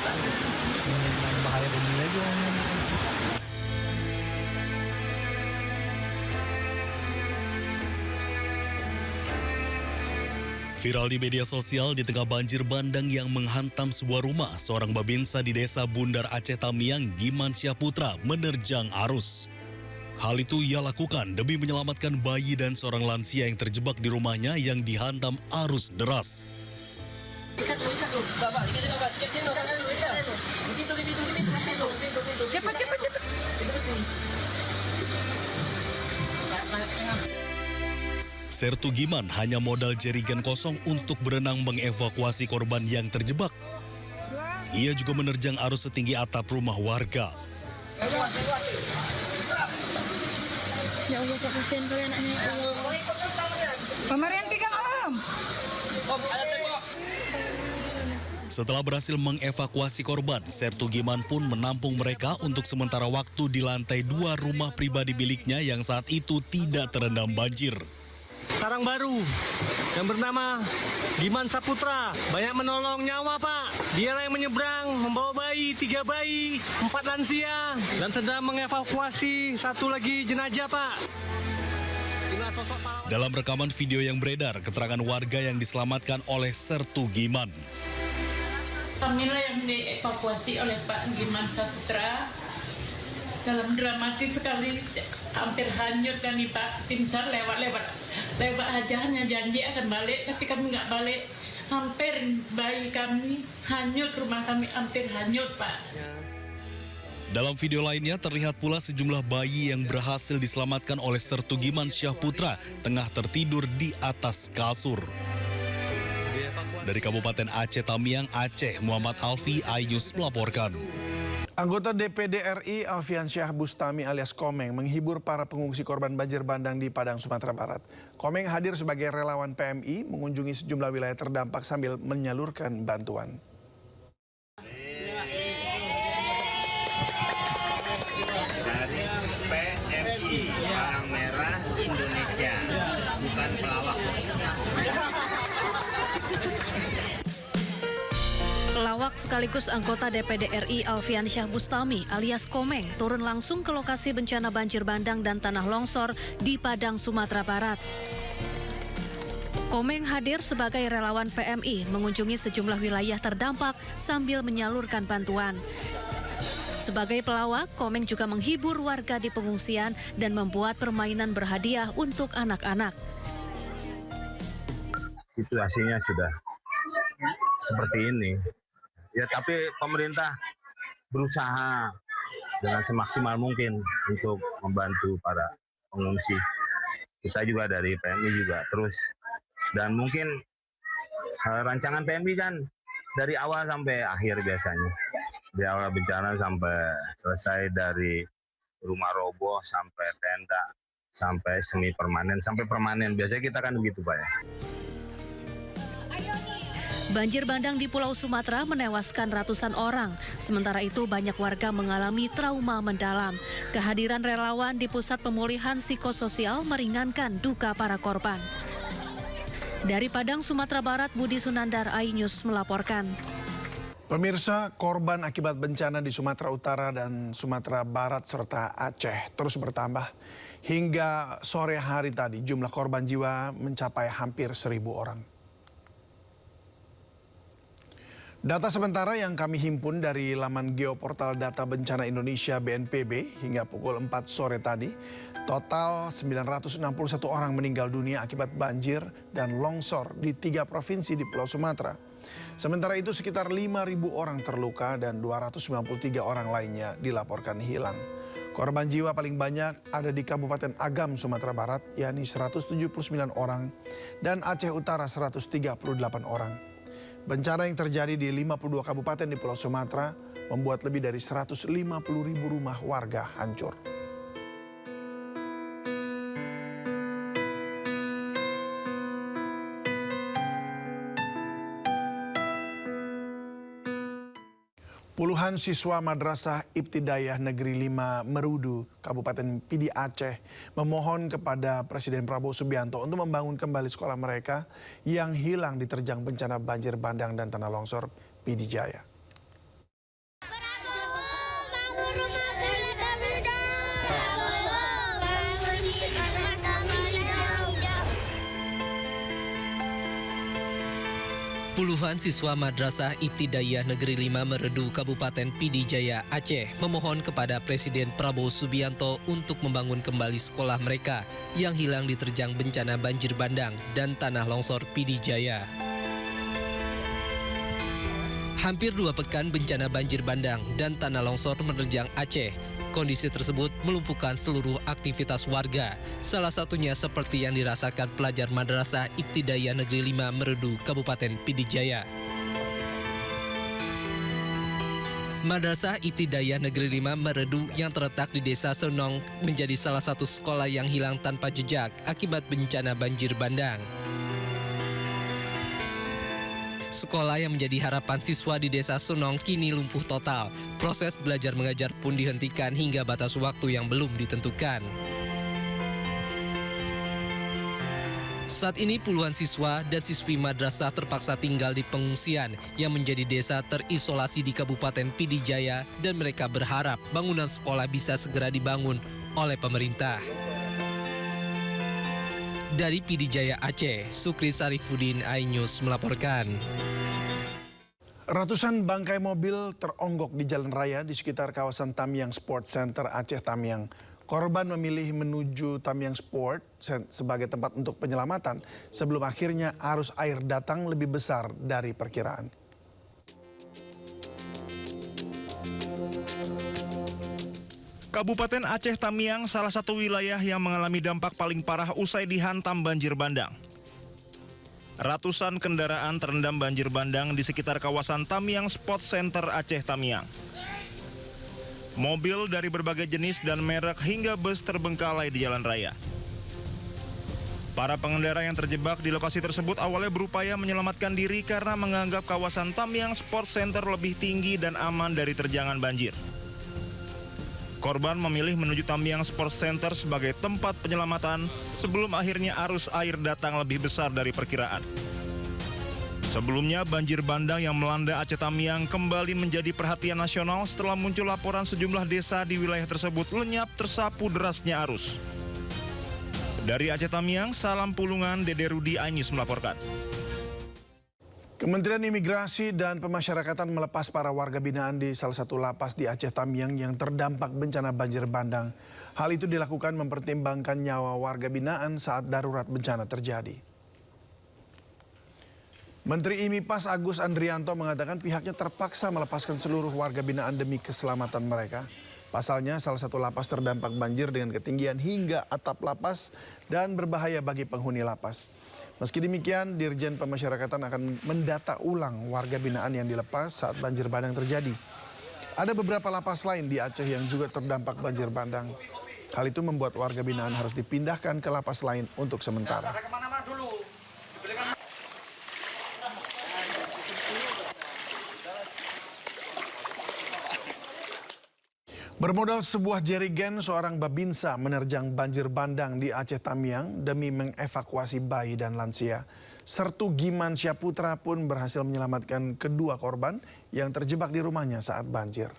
kan. Bahaya begini lagi. Viral di media sosial di tengah banjir bandang yang menghantam sebuah rumah, seorang babinsa di desa Bundar Aceh Tamiang, Giman Syahputra, menerjang arus. Hal itu ia lakukan demi menyelamatkan bayi dan seorang lansia yang terjebak di rumahnya yang dihantam arus deras. Cepat. Sertu Giman hanya modal jerigen kosong untuk berenang mengevakuasi korban yang terjebak. Ia juga menerjang arus setinggi atap rumah warga. Ya Allah, Pak, kasihan kali anaknya, ya Allah. Pemarian pegang Om. Ada tembok. Setelah berhasil mengevakuasi korban, Sertu Giman pun menampung mereka untuk sementara waktu di lantai 2 rumah pribadi miliknya yang saat itu tidak terendam banjir. Sarang baru yang bernama Giman Syahputra banyak menolong nyawa, Pak. Dialah yang menyeberang membawa bayi, 3 bayi, 4 lansia dan sedang mengevakuasi 1 lagi jenazah, Pak. Dalam rekaman video yang beredar, keterangan warga yang diselamatkan oleh Sertu Giman. Kamilah yang dievakuasi oleh Pak Giman Syahputra dalam dramatis sekali, hampir hanyut kan nih Pak. Tim SAR lewat aja, hanya janji akan balik, tapi kami nggak balik. Hampir bayi kami hanyut, rumah kami hampir hanyut Pak. Dalam video lainnya terlihat pula sejumlah bayi yang berhasil diselamatkan oleh Sertu Giman Syahputra tengah tertidur di atas kasur. Dari Kabupaten Aceh Tamiang, Aceh, Muhammad Alfi, iNews melaporkan. Anggota DPD RI Alfiansyah Bustami alias Komeng menghibur para pengungsi korban banjir bandang di Padang, Sumatera Barat. Komeng hadir sebagai relawan PMI mengunjungi sejumlah wilayah terdampak sambil menyalurkan bantuan. Dari PMI, Palang Merah Indonesia, bukan pelawak. Pelawak sekaligus anggota DPD RI Alfiansyah Bustami alias Komeng turun langsung ke lokasi bencana banjir bandang dan tanah longsor di Padang, Sumatera Barat. Komeng hadir sebagai relawan PMI mengunjungi sejumlah wilayah terdampak sambil menyalurkan bantuan. Sebagai pelawak, Komeng juga menghibur warga di pengungsian dan membuat permainan berhadiah untuk anak-anak. Situasinya sudah seperti ini. Ya, tapi pemerintah berusaha dengan semaksimal mungkin untuk membantu para pengungsi. Kita juga dari PMI juga terus. Dan mungkin rancangan PMI kan dari awal sampai akhir biasanya. Dari awal bencana sampai selesai, dari rumah roboh sampai tenda, sampai semi permanen, sampai permanen. Biasanya kita kan begitu, Pak ya. Banjir bandang di Pulau Sumatera menewaskan ratusan orang. Sementara itu banyak warga mengalami trauma mendalam. Kehadiran relawan di Pusat Pemulihan Psikososial meringankan duka para korban. Dari Padang, Sumatera Barat, Budi Sunandar, iNews melaporkan. Pemirsa, korban akibat bencana di Sumatera Utara dan Sumatera Barat serta Aceh terus bertambah. Hingga sore hari tadi jumlah korban jiwa mencapai hampir 1.000 orang. Data sementara yang kami himpun dari laman Geoportal Data Bencana Indonesia BNPB hingga pukul 4 sore tadi, total 961 orang meninggal dunia akibat banjir dan longsor di 3 provinsi di Pulau Sumatera. Sementara itu sekitar 5.000 orang terluka dan 293 orang lainnya dilaporkan hilang. Korban jiwa paling banyak ada di Kabupaten Agam, Sumatera Barat, yakni 179 orang, dan Aceh Utara 138 orang. Bencana yang terjadi di 52 kabupaten di Pulau Sumatera membuat lebih dari 150.000 rumah warga hancur. Puluhan siswa Madrasah Ibtidaiyah Negeri 5 Merudu, Kabupaten Pidi Aceh, memohon kepada Presiden Prabowo Subianto untuk membangun kembali sekolah mereka yang hilang diterjang bencana banjir bandang dan tanah longsor Pidi Jaya. Puluhan siswa Madrasah Ibtidaiyah Negeri 5 Meredu, Kabupaten Pidi Jaya, Aceh memohon kepada Presiden Prabowo Subianto untuk membangun kembali sekolah mereka yang hilang diterjang bencana banjir bandang dan tanah longsor Pidi Jaya. Hampir 2 pekan bencana banjir bandang dan tanah longsor menerjang Aceh. Kondisi tersebut melumpuhkan seluruh aktivitas warga, salah satunya seperti yang dirasakan pelajar Madrasah Ibtidaiyah Negeri 5 Meredu, Kabupaten Pidi Jaya. Madrasah Ibtidaiyah Negeri 5 Meredu yang terletak di Desa Senong menjadi salah satu sekolah yang hilang tanpa jejak akibat bencana banjir bandang. Sekolah yang menjadi harapan siswa di Desa Senong kini lumpuh total. Proses belajar mengajar pun dihentikan hingga batas waktu yang belum ditentukan. Saat ini puluhan siswa dan siswi madrasah terpaksa tinggal di pengungsian yang menjadi desa terisolasi di Kabupaten Pidi Jaya dan mereka berharap bangunan sekolah bisa segera dibangun oleh pemerintah. Dari Pidi Jaya, Aceh, Sukri Sarifuddin, iNews melaporkan. Ratusan bangkai mobil teronggok di jalan raya di sekitar kawasan Tamiang Sport Center Aceh Tamiang. Korban memilih menuju Tamiang Sport sebagai tempat untuk penyelamatan sebelum akhirnya arus air datang lebih besar dari perkiraan. Kabupaten Aceh Tamiang salah satu wilayah yang mengalami dampak paling parah usai dihantam banjir bandang. Ratusan kendaraan terendam banjir bandang di sekitar kawasan Tamiang Sport Center Aceh Tamiang. Mobil dari berbagai jenis dan merek hingga bus terbengkalai di jalan raya. Para pengendara yang terjebak di lokasi tersebut awalnya berupaya menyelamatkan diri karena menganggap kawasan Tamiang Sport Center lebih tinggi dan aman dari terjangan banjir. Korban memilih menuju Tamiang Sport Center sebagai tempat penyelamatan sebelum akhirnya arus air datang lebih besar dari perkiraan. Sebelumnya, banjir bandang yang melanda Aceh Tamiang kembali menjadi perhatian nasional setelah muncul laporan sejumlah desa di wilayah tersebut lenyap tersapu derasnya arus. Dari Aceh Tamiang, Salam Pulungan, Dede Rudi, iNews melaporkan. Kementerian Imigrasi dan Pemasyarakatan melepas para warga binaan di salah satu lapas di Aceh Tamiang yang terdampak bencana banjir bandang. Hal itu dilakukan mempertimbangkan nyawa warga binaan saat darurat bencana terjadi. Menteri IMIPAS Agus Andrianto mengatakan pihaknya terpaksa melepaskan seluruh warga binaan demi keselamatan mereka. Pasalnya salah satu lapas terdampak banjir dengan ketinggian hingga atap lapas dan berbahaya bagi penghuni lapas. Meski demikian, Dirjen Pemasyarakatan akan mendata ulang warga binaan yang dilepas saat banjir bandang terjadi. Ada beberapa lapas lain di Aceh yang juga terdampak banjir bandang. Hal itu membuat warga binaan harus dipindahkan ke lapas lain untuk sementara. Bermodal sebuah jerigen, seorang babinsa menerjang banjir bandang di Aceh Tamiang demi mengevakuasi bayi dan lansia. Sertu Giman Syaputra pun berhasil menyelamatkan kedua korban yang terjebak di rumahnya saat banjir.